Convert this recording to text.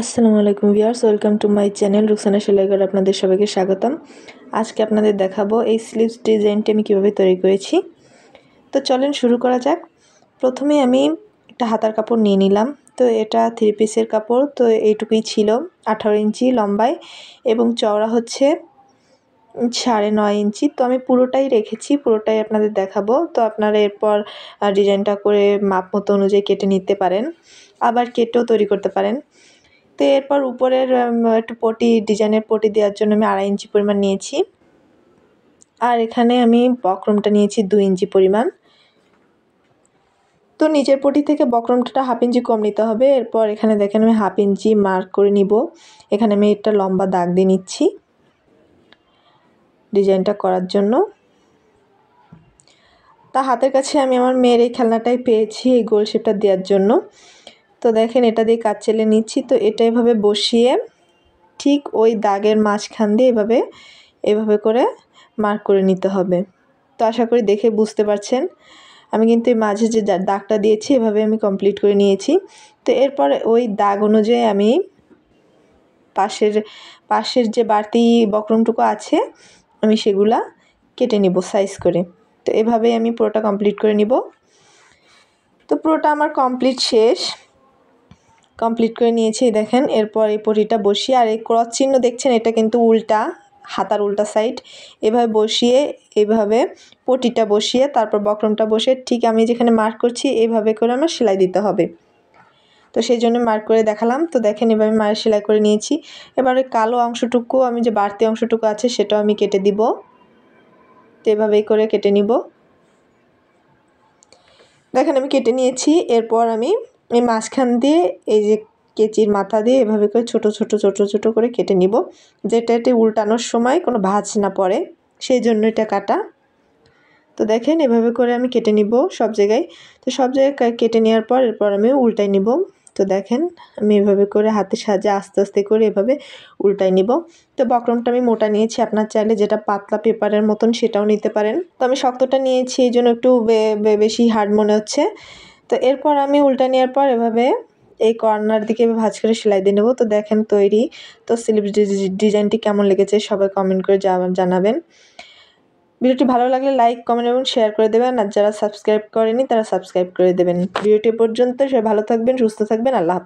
আসসালামু আলাইকুম viewers, welcome to my channel Ruksana সেলাইঘর। আপনাদের সবাইকে স্বাগতম। আজকে আপনাদের দেখাবো এই স্লিভস ডিজাইনটি আমি কীভাবে তৈরি করেছি। তো চলেন শুরু করা যাক। প্রথমে আমি একটা হাতার কাপড় নিয়ে নিলাম। তো এটা 3 পিসের কাপড়, তো এইটুকুই ছিল। 18 ইঞ্চি লম্বায় এবং চওড়া হচ্ছে 9.5 ইঞ্চি। তো আমি পুরোটাই রেখেছি, পুরোটাই আপনাদের দেখাবো। তো আপনারা এরপর ডিজাইনটা করে মাপ মতো অনুযায়ী কেটে নিতে পারেন, আবার কেটেও তৈরি করতে পারেন। তো এরপর উপরের একটু পটি ডিজাইনের পটি দেওয়ার জন্য আমি 2.5 ইঞ্চি পরিমাণ নিয়েছি, আর এখানে আমি বক্রমটা নিয়েছি 2 ইঞ্চি পরিমাণ। তো নিচের পটি থেকে বক্রমটা 1/2 ইঞ্চি কম নিতে হবে। এরপর এখানে দেখেন আমি 1/2 ইঞ্চি মার্ক করে নিব। এখানে আমি একটা লম্বা দাগ দিয়ে নিচ্ছি ডিজাইনটা করার জন্য। তা হাতের কাছে আমি আমার মেয়ের এই খেলনাটাই পেয়েছি এই গোল শেপটা দেওয়ার জন্য। তো দেখেন এটা দিয়ে কাজ চেলে নিচ্ছি। তো এটা এভাবে বসিয়ে ঠিক ওই দাগের মাঝখান দিয়ে এভাবে করে মার্ক করে নিতে হবে। তো আশা করি দেখে বুঝতে পারছেন। আমি কিন্তু এই মাঝে যে দাগটা দিয়েছি এভাবে আমি কমপ্লিট করে নিয়েছি। তো এরপর ওই দাগ অনুযায়ী আমি পাশের যে বাড়তি বক্রমটুকু আছে আমি সেগুলা কেটে নিব সাইজ করে। তো এভাবেই আমি পুরোটা কমপ্লিট করে নিব। তো পুরোটা আমার কমপ্লিট করে নিয়েছি দেখেন। এরপর এই পটিটা বসিয়ে, আর এই ক্রস চিহ্ন দেখছেন এটা কিন্তু উল্টা, হাতার উল্টা সাইড। এভাবে বসিয়ে এইভাবে পটিটা বসিয়ে তারপর বক্রমটা বসিয়ে ঠিক আমি যেখানে মার্ক করছি এইভাবে করে আমার সেলাই দিতে হবে। তো সেই জন্য মার্ক করে দেখালাম। তো দেখেন এভাবে মায়ের সেলাই করে নিয়েছি। এবারে কালো অংশটুকু আমি যে বাড়তি অংশটুকু আছে সেটাও আমি কেটে দিব। তো এভাবেই করে কেটে নিব। দেখেন আমি কেটে নিয়েছি। এরপর আমি এই মাঝখান দিয়ে এই যে কেচির মাথা দিয়ে এভাবে করে ছোট ছোট করে কেটে নিব, যেটা উল্টানোর সময় কোনো ভাঁজ না পড়ে, সেই জন্য এটা কাটা। তো দেখেন এভাবে করে আমি কেটে নিব সব জায়গায়। তো সব জায়গায় কেটে নেওয়ার পর এরপর আমি উল্টাই নিব। তো দেখেন আমি এভাবে করে হাতের সাহায্যে আস্তে আস্তে করে এভাবে উল্টাই নিব। তো বক্রমটা আমি মোটা নিয়েছি, আপনার চাইলে যেটা পাতলা পেপারের মতন সেটাও নিতে পারেন। তো আমি শক্তটা নিয়েছি, এই জন্য একটু বেশি হার্ড মনে হচ্ছে। তো এরপর আমি উল্টা নেওয়ার পর এভাবে এই কর্নার দিকে ভাঁজ করে সেলাই দিয়ে নেব। তো দেখেন তৈরি। তো স্লিভস ডিজাইনটি কেমন লেগেছে সবাই কমেন্ট করে জানাবেন। ভিডিওটি ভালো লাগলে লাইক, কমেন্ট এবং শেয়ার করে দেবেন, আর যারা সাবস্ক্রাইব করেনি তারা সাবস্ক্রাইব করে দেবেন। ভিডিওটি পর্যন্ত সবাই ভালো থাকবেন, সুস্থ থাকবেন। আল্লাহ হাফেজ।